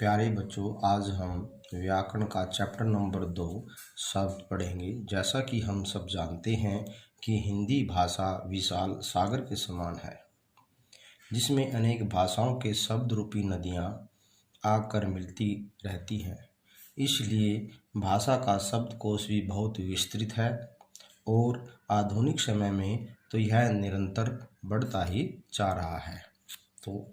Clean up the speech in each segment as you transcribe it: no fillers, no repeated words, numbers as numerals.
प्यारे बच्चों, आज हम व्याकरण का चैप्टर नंबर 2 शब्द पढ़ेंगे। जैसा कि हम सब जानते हैं कि हिंदी भाषा विशाल सागर के समान है, जिसमें अनेक भाषाओं के शब्द रूपी नदियाँ आकर मिलती रहती हैं। इसलिए भाषा का शब्दकोश भी बहुत विस्तृत है और आधुनिक समय में तो यह निरंतर बढ़ता ही जा रहा है। तो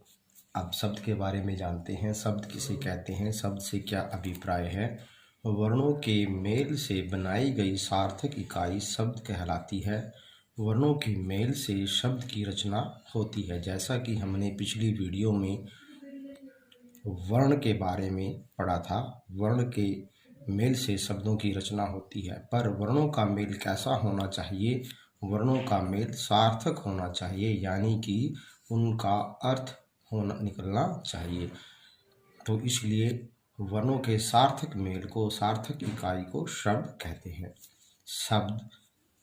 अब शब्द के बारे में जानते हैं। शब्द किसे कहते हैं, शब्द से क्या अभिप्राय है। वर्णों के मेल से बनाई गई सार्थक इकाई शब्द कहलाती है। वर्णों के मेल से शब्द की रचना होती है। जैसा कि हमने पिछली वीडियो में वर्ण के बारे में पढ़ा था, वर्ण के मेल से शब्दों की रचना होती है। पर वर्णों का मेल कैसा होना चाहिए? वर्णों का मेल सार्थक होना चाहिए, यानी कि उनका अर्थ निकलना चाहिए। तो इसलिए वर्णों के सार्थक मेल को, सार्थक इकाई को शब्द कहते हैं। शब्द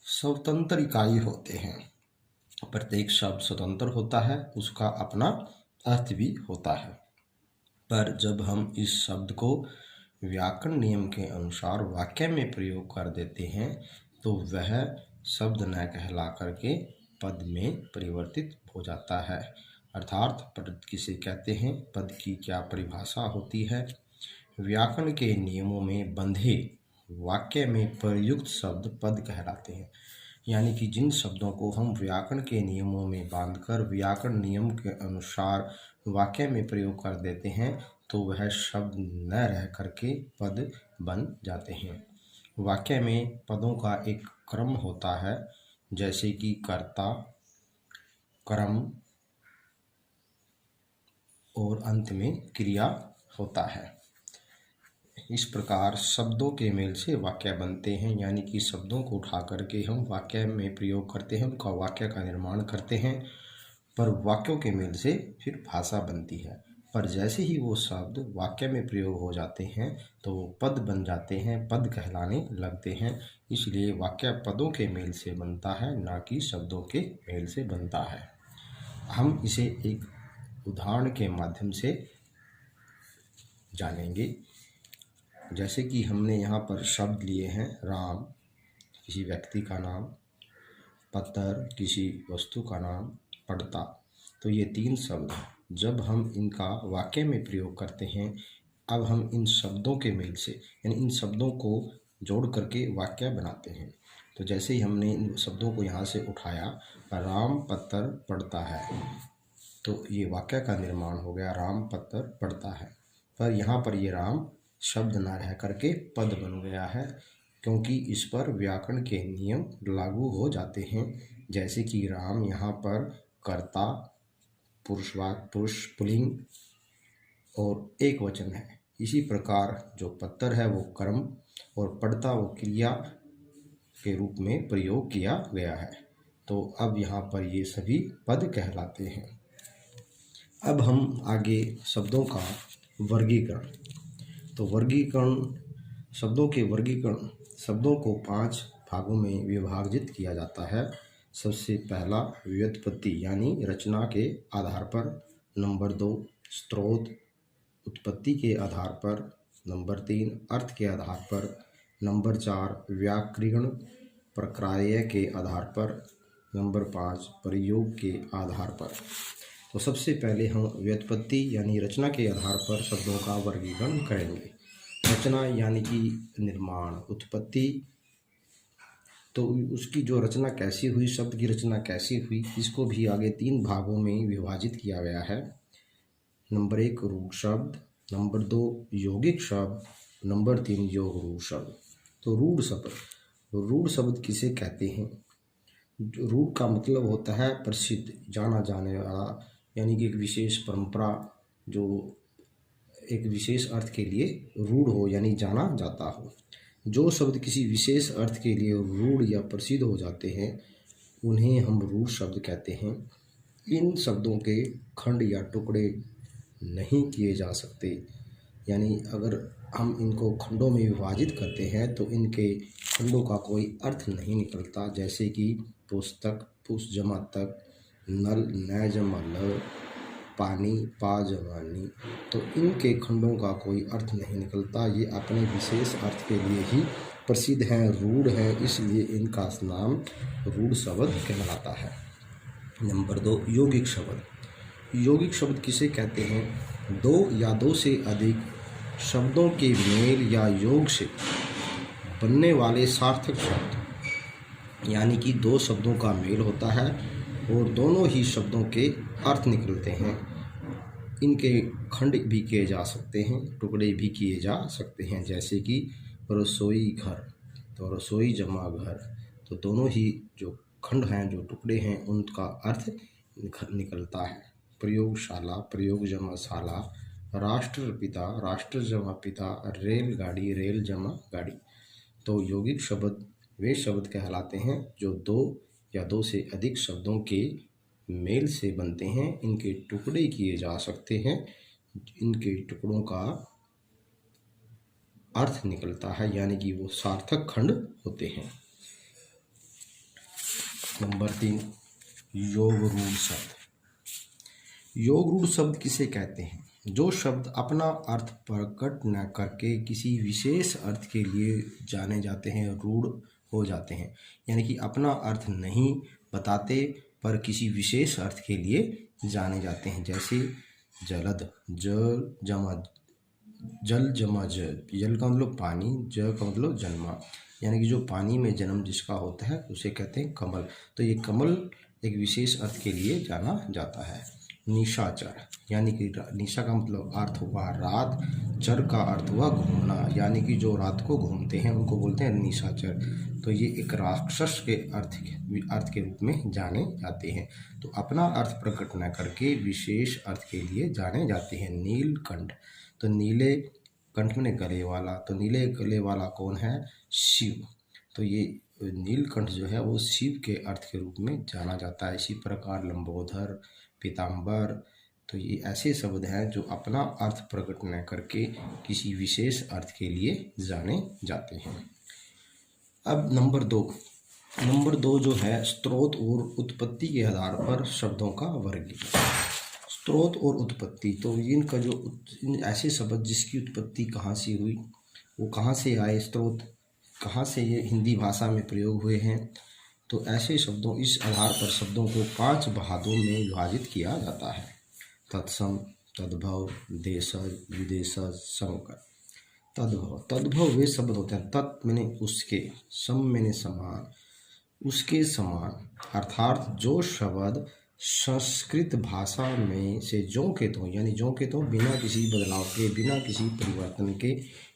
स्वतंत्र इकाई होते हैं। प्रत्येक शब्द स्वतंत्र होता है, उसका अपना अर्थ भी होता है। पर जब हम इस शब्द को व्याकरण नियम के अनुसार वाक्य में प्रयोग कर देते हैं तो वह शब्द न कहला करके पद में परिवर्तित हो जाता है। अर्थात पद किसे कहते हैं, पद की क्या परिभाषा होती है। व्याकरण के नियमों में बंधे वाक्य में प्रयुक्त शब्द पद कहलाते हैं। यानी कि जिन शब्दों को हम व्याकरण के नियमों में बांधकर व्याकरण नियम के अनुसार वाक्य में प्रयोग कर देते हैं तो वह शब्द न रह करके पद बन जाते हैं। वाक्य में पदों का एक क्रम होता है, जैसे कि कर्ता, कर्म और अंत में क्रिया होता है। इस प्रकार शब्दों के मेल से वाक्य बनते हैं, यानी कि शब्दों को उठा करके हम वाक्य में प्रयोग करते हैं, उनका वाक्य का निर्माण करते हैं। पर वाक्यों के मेल से फिर भाषा बनती है। पर जैसे ही वो शब्द वाक्य में प्रयोग हो जाते हैं तो वो पद बन जाते हैं, पद कहलाने लगते हैं। इसलिए वाक्य पदों के मेल से बनता है, ना कि शब्दों के मेल से बनता है। हम इसे एक उदाहरण के माध्यम से जानेंगे। जैसे कि हमने यहाँ पर शब्द लिए हैं, राम किसी व्यक्ति का नाम, पत्थर किसी वस्तु का नाम, पढ़ता। तो ये 3 शब्द हैं। जब हम इनका वाक्य में प्रयोग करते हैं, अब हम इन शब्दों के मेल से, यानी इन शब्दों को जोड़ करके वाक्य बनाते हैं। तो जैसे ही हमने इन शब्दों को यहाँ से उठाया, राम पत्थर पढ़ता है, तो ये वाक्य का निर्माण हो गया, राम पत्थर पढ़ता है। पर यहाँ पर ये राम शब्द न रह करके पद बन गया है, क्योंकि इस पर व्याकरण के नियम लागू हो जाते हैं। जैसे कि राम यहाँ पर कर्ता, पुरुष पुल्लिंग और एक वचन है। इसी प्रकार जो पत्थर है वो कर्म और पढ़ता वो क्रिया के रूप में प्रयोग किया गया है। तो अब यहाँ पर ये सभी पद कहलाते हैं। अब हम आगे शब्दों का वर्गीकरण। तो वर्गीकरण, शब्दों के वर्गीकरण, शब्दों को 5 भागों में विभाजित किया जाता है। सबसे पहला व्युत्पत्ति यानी रचना के आधार पर, नंबर 2 स्रोत उत्पत्ति के आधार पर, नंबर 3 अर्थ के आधार पर, नंबर 4 व्याकरण प्रक्रिया के आधार पर, नंबर 5 प्रयोग के आधार पर। तो सबसे पहले हम व्युत्पत्ति यानी रचना के आधार पर शब्दों का वर्गीकरण करेंगे। रचना यानी कि निर्माण, उत्पत्ति, तो उसकी जो रचना कैसी हुई, शब्द की रचना कैसी हुई, इसको भी आगे 3 भागों में विभाजित किया गया है। नंबर 1 रूढ़ शब्द, नंबर 2 यौगिक शब्द, नंबर 3 योग रूढ़ शब्द। तो रूढ़ शब्द किसे कहते हैं? रूढ़ का मतलब होता है प्रसिद्ध, जाना जाने वाला, यानी कि एक विशेष परंपरा जो एक विशेष अर्थ के लिए रूढ़ हो, यानी जाना जाता हो। जो शब्द किसी विशेष अर्थ के लिए रूढ़ या प्रसिद्ध हो जाते हैं उन्हें हम रूढ़ शब्द कहते हैं। इन शब्दों के खंड या टुकड़े नहीं किए जा सकते, यानी अगर हम इनको खंडों में विभाजित करते हैं तो इनके खंडों का कोई अर्थ नहीं निकलता। जैसे कि पुस्तक, पुस जमा तक, नल, न जमा ल, पानी, पा जवानी, तो इनके खंडों का कोई अर्थ नहीं निकलता। ये अपने विशेष अर्थ के लिए ही प्रसिद्ध हैं, रूढ़ हैं, इसलिए इनका नाम रूढ़ शब्द कहलाता है। नंबर 2, यौगिक शब्द। यौगिक शब्द किसे कहते हैं? दो या दो से अधिक शब्दों के मेल या योग से बनने वाले सार्थक शब्द, यानी कि दो शब्दों का मेल होता है और दोनों ही शब्दों के अर्थ निकलते हैं। इनके खंड भी किए जा सकते हैं, टुकड़े भी किए जा सकते हैं, जैसे कि रसोई घर, तो रसोई जमा घर, तो दोनों ही जो खंड हैं, जो टुकड़े हैं, उनका अर्थ निकलता है। प्रयोगशाला, प्रयोग जमा शाला, राष्ट्रपिता, राष्ट्र जमा पिता, रेलगाड़ी, रेल जमा गाड़ी। तो यौगिक शब्द वे शब्द कहलाते हैं जो दो या दो से अधिक शब्दों के मेल से बनते हैं। इनके टुकड़े किए जा सकते हैं, इनके टुकड़ों का अर्थ निकलता है, यानी कि वो सार्थक खंड होते हैं। नंबर 3, योग रूढ़ शब्द। योग रूढ़ शब्द किसे कहते हैं? जो शब्द अपना अर्थ प्रकट न करके किसी विशेष अर्थ के लिए जाने जाते हैं, रूढ़ हो जाते हैं, यानी कि अपना अर्थ नहीं बताते पर किसी विशेष अर्थ के लिए जाने जाते हैं। जैसे जलद, जल जमा जल जमा जल, जल का मतलब पानी, जल का मतलब जन्मा, यानी कि जो पानी में जन्म जिसका होता है उसे कहते हैं कमल। तो ये कमल एक विशेष अर्थ के लिए जाना जाता है। निशाचर, यानी कि निशा का मतलब अर्थ हुआ रात, चर का अर्थ हुआ घूमना, यानी कि जो रात को घूमते हैं उनको बोलते हैं निशाचर। तो ये एक राक्षस के अर्थ के रूप में जाने जाते हैं। तो अपना अर्थ प्रकट न करके विशेष अर्थ के लिए जाने जाते हैं। नीलकंठ, तो नीले कंठ में गले वाला, तो नीले गले वाला कौन है? शिव। तो ये नीलकंठ जो है वो शिव के अर्थ के रूप में जाना जाता है। इसी प्रकार लंबोदर, पीताम्बर, तो ये ऐसे शब्द हैं जो अपना अर्थ प्रकट न करके किसी विशेष अर्थ के लिए जाने जाते हैं। अब नंबर 2 जो है स्रोत और उत्पत्ति के आधार पर शब्दों का वर्गीकरण। स्रोत और उत्पत्ति, तो इनका जो ऐसे शब्द जिसकी उत्पत्ति कहाँ से हुई, वो कहाँ से आए, स्रोत कहाँ से ये हिंदी भाषा में प्रयोग हुए हैं, तो ऐसे शब्दों इस आधार पर शब्दों को 5 भागों में विभाजित किया जाता है। तत्सम, तद्भव, देशज, विदेशज, संकर। तद्भव वे शब्द होते हैं, तत् मैंने उसके, सम मैंने समान, उसके समान, अर्थात जो शब्द संस्कृत भाषा में से ज्यों के त्यों, यानी ज्यों के त्यों बिना किसी बदलाव के, बिना किसी परिवर्तन के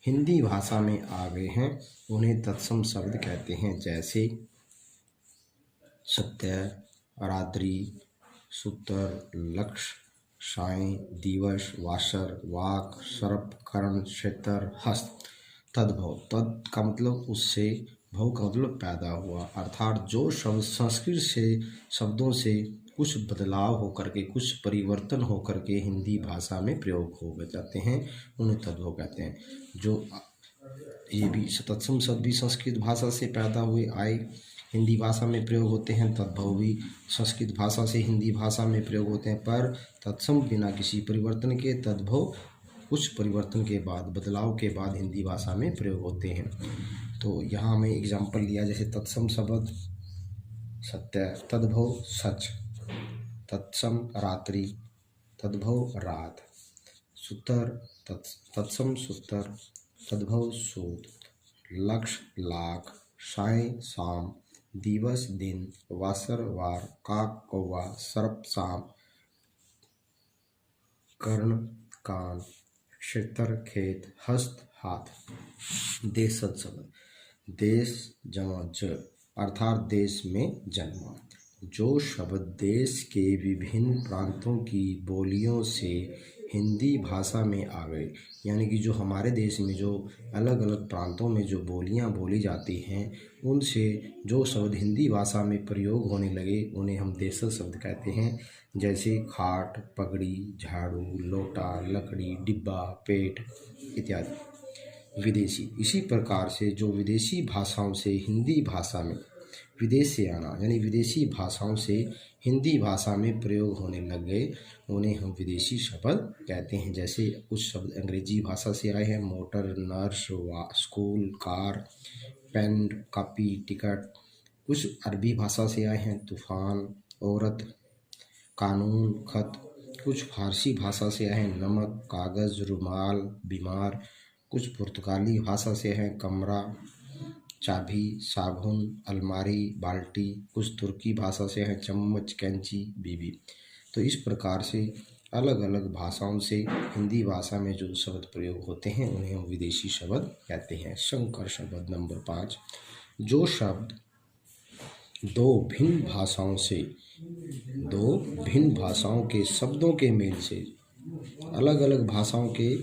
हिंदी भाषा में आ गए हैं, उन्हें तत्सम शब्द कहते हैं। जैसे सत्य, रात्रि, सूत्र, लक्ष्य, साय, दिवस, वासर, वाक, सर्प, कर्ण, क्षेत्र, हस्त। तद्भव, तद का मतलब उससे, भव का मतलब पैदा हुआ, अर्थात जो शब्द संस्कृत से शब्दों से कुछ बदलाव होकर के, कुछ परिवर्तन होकर के हिंदी भाषा में प्रयोग हो जाते हैं, उन्हें तद्भव कहते हैं। जो ये भी तत्सम शब्द भी संस्कृत भाषा से पैदा हुए आए, हिंदी भाषा में प्रयोग होते हैं। तद्भव भी संस्कृत भाषा से हिंदी भाषा में प्रयोग होते हैं, पर तत्सम बिना किसी परिवर्तन के, तद्भव कुछ परिवर्तन के बाद, बदलाव के बाद हिंदी भाषा में प्रयोग होते हैं। तो यहाँ हमें एग्जाम्पल लिया, जैसे तत्सम शब्द सत्य, तद्भव सच, तत्सम रात्रि, तद्भव रात, सूत्र, तत्सम सूत्र, तद्भव सूत, लक्ष्य लाख, साय शाम, दिवस दिन, वासर वार, काक कौवा, सर्प सांप, कर्ण कान, क्षेत्र खेत, हस्त हाथ। देशज शब्द, देश जमा ज, अर्थात देश में जन्मा। जो शब्द देश के विभिन्न प्रांतों की बोलियों से हिंदी भाषा में आ गए, यानी कि जो हमारे देश में जो अलग अलग प्रांतों में जो बोलियां बोली जाती हैं, उनसे जो शब्द हिंदी भाषा में प्रयोग होने लगे, उन्हें हम देशज शब्द कहते हैं। जैसे खाट, पगड़ी, झाड़ू, लोटा, लकड़ी, डिब्बा, पेट इत्यादि। विदेशी, इसी प्रकार से जो विदेशी भाषाओं से हिंदी भाषा में विदेश से आना यानी विदेशी भाषाओं से हिंदी भाषा में प्रयोग होने लग गए, उन्हें हम विदेशी शब्द कहते हैं। जैसे कुछ शब्द अंग्रेजी भाषा से आए हैं, motor, nurse, school, car, pen, copy, ticket. कुछ अरबी भाषा से आए हैं, तूफान, औरत, कानून, खत। कुछ फारसी भाषा से आए हैं, नमक, कागज़, रुमाल, बीमार। कुछ पुर्तगाली भाषा से हैं, कमरा, चाबी, साबुन, अलमारी, बाल्टी। कुछ तुर्की भाषा से हैं, चम्मच, कैंची, बीबी। तो इस प्रकार से अलग अलग भाषाओं से हिंदी भाषा में जो शब्द प्रयोग होते हैं उन्हें हम विदेशी शब्द कहते हैं। संकर शब्द नंबर 5, जो शब्द दो भिन्न भाषाओं के शब्दों के मेल से, अलग अलग भाषाओं के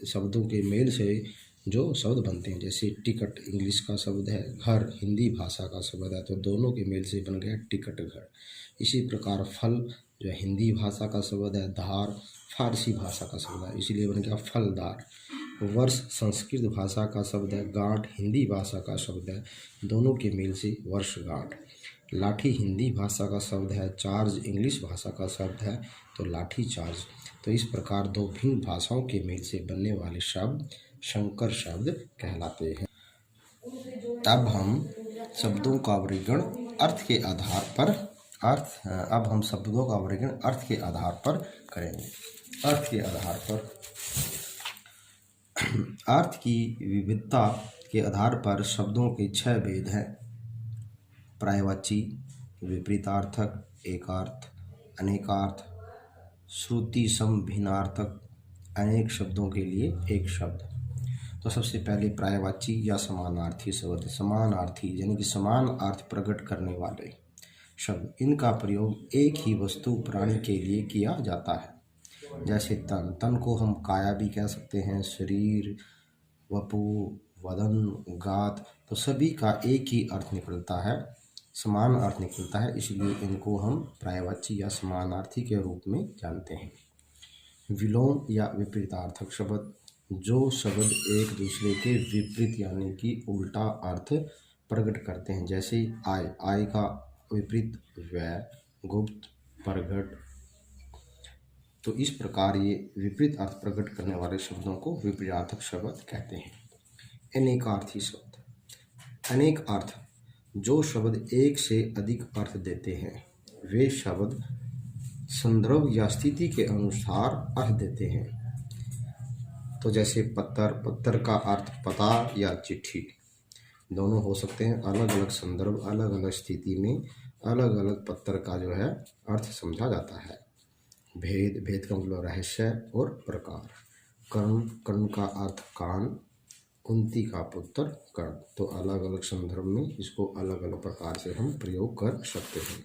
शब्दों के मेल से जो शब्द बनते हैं। जैसे टिकट इंग्लिश का शब्द है, घर हिंदी भाषा का शब्द है, तो दोनों के मेल से बन गया टिकट घर। इसी प्रकार फल जो हिंदी भाषा का शब्द है, धार फारसी भाषा का शब्द है, इसीलिए बन गया फलदार। वर्ष संस्कृत भाषा का शब्द है, गांठ हिंदी भाषा का शब्द है, दोनों के मेल से वर्षगांठ। लाठी हिंदी भाषा का शब्द है, चार्ज इंग्लिश भाषा का शब्द है, तो लाठी चार्ज। तो इस प्रकार दो भिन्न भाषाओं के मेल से बनने वाले शब्द संकर शब्द कहलाते हैं। अब हम शब्दों का वर्गीकरण अर्थ के आधार पर करेंगे। अर्थ के आधार पर अर्थ की विविधता के आधार पर शब्दों के 6 भेद हैं। पर्यायवाची, विपरीतार्थक, एकार्थ, अनेकार्थ, श्रुति सम भिन्नार्थक। अनेक शब्दों के लिए एक शब्द। तो सबसे पहले पर्यायवाची या समानार्थी शब्द। समानार्थी यानी कि समान अर्थ प्रकट करने वाले शब्द, इनका प्रयोग एक ही वस्तु प्राणी के लिए किया जाता है। जैसे तन को हम काया भी कह सकते हैं, शरीर, वपु, वदन, गात। तो सभी का एक ही अर्थ निकलता है, समान अर्थ निकलता है, इसलिए इनको हम पर्यायवाची या समानार्थी के रूप में जानते हैं। विलोम या विपरीतार्थक शब्द, जो शब्द एक दूसरे के विपरीत यानी कि उल्टा अर्थ प्रकट करते हैं। जैसे आय का विपरीत व्यय, गुप्त, प्रगट। तो इस प्रकार ये विपरीत अर्थ प्रकट करने वाले शब्दों को विपरीतार्थक शब्द कहते हैं। अनेकार्थी शब्द, अनेक अर्थ, जो शब्द एक से अधिक अर्थ देते हैं, वे शब्द संदर्भ या स्थिति के अनुसार अर्थ देते हैं। तो जैसे पत्थर का अर्थ पता या चिट्ठी, दोनों हो सकते हैं। अलग अलग संदर्भ, अलग अलग स्थिति में अलग अलग पत्थर का जो है अर्थ समझा जाता है। भेद का मतलब रहस्य और प्रकार। कर्ण का अर्थ कान, कुंती का पुत्र कर्ण। तो अलग अलग संदर्भ में इसको अलग अलग प्रकार से हम प्रयोग कर सकते हैं।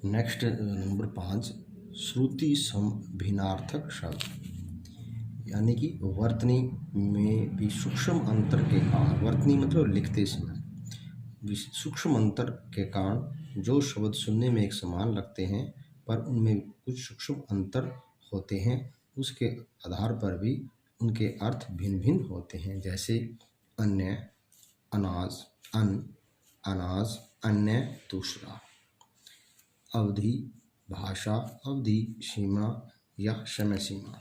नेक्स्ट नंबर 5, श्रुति सम भिन्नार्थक शब्द, यानी कि वर्तनी में भी सूक्ष्म अंतर के कारण, वर्तनी मतलब लिखते समय सूक्ष्म अंतर के कारण जो शब्द सुनने में एक समान लगते हैं पर उनमें कुछ सूक्ष्म अंतर होते हैं, उसके आधार पर भी उनके अर्थ भिन्न भिन्न होते हैं। जैसे अन्य, अनाज, अनाज, अन्य, दूसरा। अवधि, भाषा, अवधि, सीमा या समय सीमा।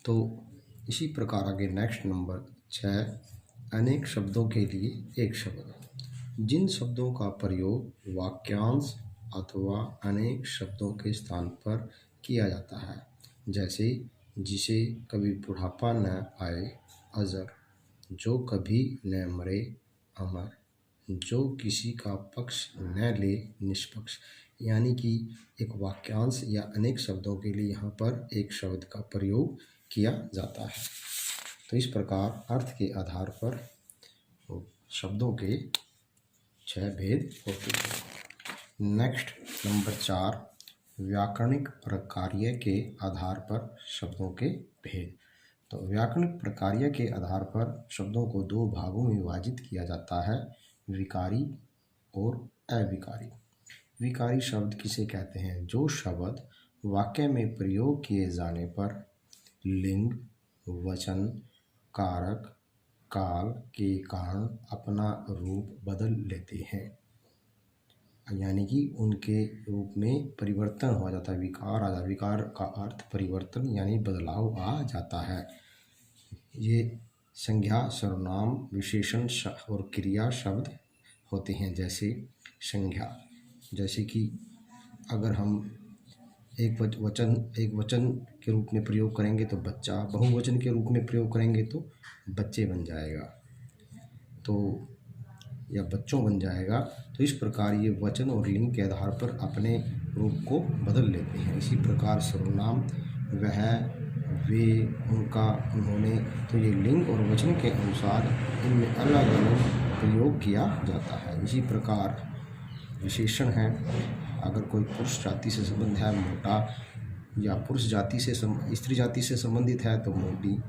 तो इसी प्रकार आगे नेक्स्ट नंबर 6, अनेक शब्दों के लिए एक शब्द, जिन शब्दों का प्रयोग वाक्यांश अथवा अनेक शब्दों के स्थान पर किया जाता है। जैसे जिसे कभी बुढ़ापा न आए, अजर। जो कभी न मरे, अमर। जो किसी का पक्ष न ले, निष्पक्ष। यानी कि एक वाक्यांश या अनेक शब्दों के लिए यहाँ पर एक शब्द का प्रयोग किया जाता है। तो इस प्रकार अर्थ के आधार पर शब्दों के 6 भेद होते हैं। नेक्स्ट नंबर 4, व्याकरणिक प्रकार्य के आधार पर शब्दों के भेद। तो व्याकरणिक प्रकार्य के आधार पर शब्दों को 2 भागों में विभाजित किया जाता है, विकारी और अविकारी। विकारी शब्द किसे कहते हैं? जो शब्द वाक्य में प्रयोग किए जाने पर लिंग, वचन, कारक, काल के कारण अपना रूप बदल लेते हैं, यानी कि उनके रूप में परिवर्तन हो जाता है, विकार आ जाता है। विकार का अर्थ परिवर्तन यानी बदलाव आ जाता है। ये संज्ञा, सर्वनाम, विशेषण और क्रिया शब्द होते हैं। जैसे संज्ञा, जैसे कि अगर हम एक वचन के रूप में प्रयोग करेंगे तो बच्चा, बहुवचन के रूप में प्रयोग करेंगे तो बच्चे बन जाएगा, तो या बच्चों बन जाएगा। तो इस प्रकार ये वचन और लिंग के आधार पर अपने रूप को बदल लेते हैं। इसी प्रकार सर्वनाम वह, वे, उनका, उन्होंने, तो ये लिंग और वचन के अनुसार इनमें अलग अलग प्रयोग किया जाता है। इसी प्रकार विशेषण है, अगर कोई पुरुष जाति से संबंध है मोटा, या पुरुष जाति से स्त्री जाति से संबंधित है तो मोटी,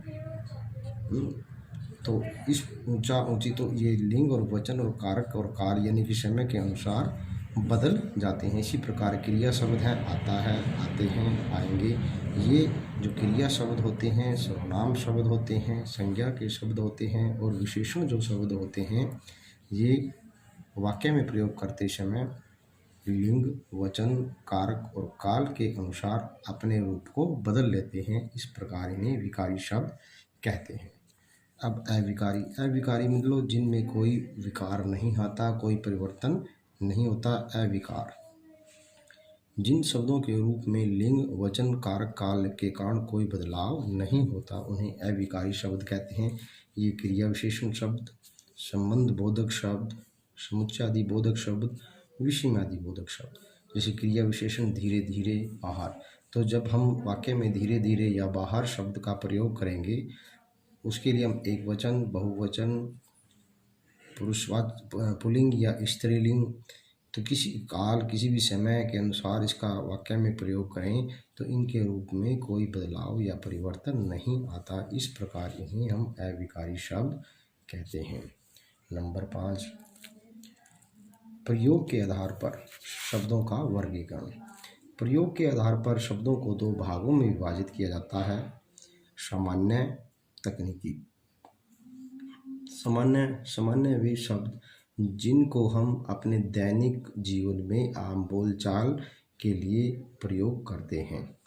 तो इस ऊंचा ऊंची, तो ये लिंग और वचन और कारक और कार्य यानी कि समय के अनुसार बदल जाते हैं। इसी प्रकार क्रिया शब्द हैं आता है, आते हैं, आएंगे। ये जो क्रिया शब्द होते हैं, सर्वनाम शब्द होते हैं, संज्ञा के शब्द होते हैं और विशेषण जो शब्द होते हैं, ये वाक्य में प्रयोग करते समय लिंग, वचन, कारक और काल के अनुसार अपने रूप को बदल लेते हैं। इस प्रकार इन्हें विकारी शब्द कहते हैं। अब अविकारी, अविकारी मतलब जिनमें कोई विकार नहीं आता, कोई परिवर्तन नहीं होता, अविकार। जिन शब्दों के रूप में लिंग, वचन, कारक, काल के कारण कोई बदलाव नहीं होता, उन्हें अविकारी शब्द कहते हैं। ये क्रिया विशेषण शब्द, संबंध बोधक शब्द, समुच्चयादि बोधक शब्द, विषयादि बोधक शब्द। जैसे क्रिया विशेषण धीरे धीरे, बाहर, तो जब हम वाक्य में धीरे धीरे या बाहर शब्द का प्रयोग करेंगे, उसके लिए हम एक वचन, बहुवचन, पुरुषवाचक, पुल्लिंग या स्त्रीलिंग, तो किसी काल, किसी भी समय के अनुसार इसका वाक्य में प्रयोग करें तो इनके रूप में कोई बदलाव या परिवर्तन नहीं आता। इस प्रकार इन्हें हम अविकारी शब्द कहते हैं। नंबर 5, प्रयोग के आधार पर शब्दों का वर्गीकरण। प्रयोग के आधार पर शब्दों को दो भागों में विभाजित किया जाता है, सामान्य, तकनीकी। सामान्य वे शब्द जिनको हम अपने दैनिक जीवन में आम बोलचाल के लिए प्रयोग करते हैं।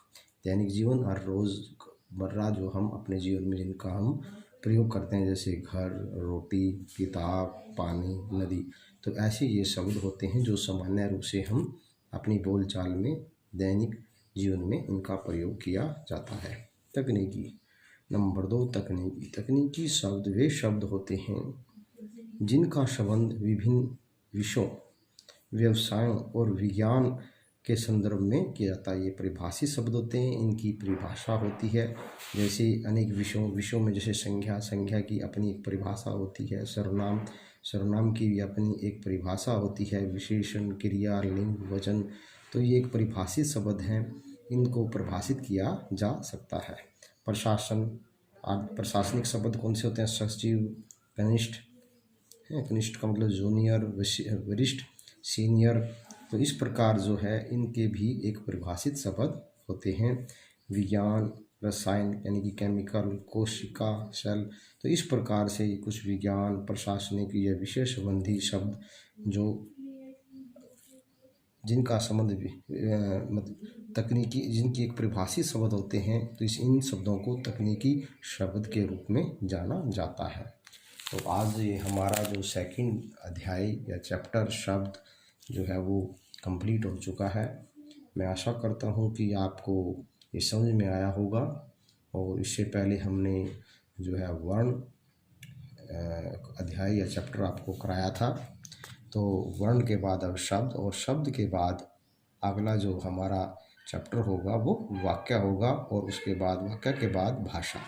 दैनिक जीवन और रोज़मर्रा जो हम अपने जीवन में जिनका हम प्रयोग करते हैं, जैसे घर, रोटी, किताब, पानी, नदी, तो ऐसे ये शब्द होते हैं जो सामान्य रूप से हम अपनी बोलचाल में, दैनिक जीवन में इनका प्रयोग किया जाता है। तकनीकी। नंबर 2, तकनीकी। तकनीकी शब्द वे शब्द होते हैं जिनका संबंध विभिन्न विषयों, व्यवसायों और विज्ञान के संदर्भ में किया जाता है। ये परिभाषित शब्द होते हैं, इनकी परिभाषा होती है। जैसे अनेक विषयों में जैसे संज्ञा की अपनी एक परिभाषा होती है, सर्वनाम की भी अपनी एक परिभाषा होती है, विशेषण, क्रिया, लिंग, वचन, तो ये एक परिभाषित शब्द हैं, इनको परिभाषित किया जा सकता है। प्रशासनिक शब्द कौन से होते हैं? सचिव, कनिष्ठ, कनिष्ठ का मतलब जूनियर, वरिष्ठ, सीनियर, तो इस प्रकार जो है इनके भी एक परिभाषित शब्द होते हैं। विज्ञान, रसायन यानी कि केमिकल, कोशिका, सेल, तो इस प्रकार से कुछ विज्ञान, प्रशासनिक या विषय संबंधी शब्द जो जिनका संबंध मतलब तकनीकी, जिनकी एक परिभाषित शब्द होते हैं, तो इन शब्दों को तकनीकी शब्द के रूप में जाना जाता है। तो आज ये हमारा जो सेकंड अध्याय या चैप्टर शब्द जो है वो कंप्लीट हो चुका है। मैं आशा करता हूँ कि आपको ये समझ में आया होगा। और इससे पहले हमने जो है वर्ण अध्याय या चैप्टर आपको कराया था, तो वर्ण के बाद अब शब्द, और शब्द के बाद अगला जो हमारा चैप्टर होगा वो वाक्य होगा, और उसके बाद वाक्य के बाद भाषा।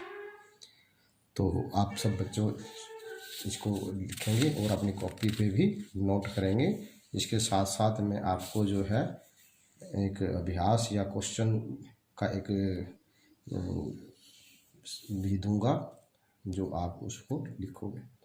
तो आप सब बच्चों इसको लिखेंगे और अपनी कॉपी पे भी नोट करेंगे। इसके साथ साथ मैं आपको जो है एक अभ्यास या क्वेश्चन का एक भी दूंगा, जो आप उसको लिखोगे।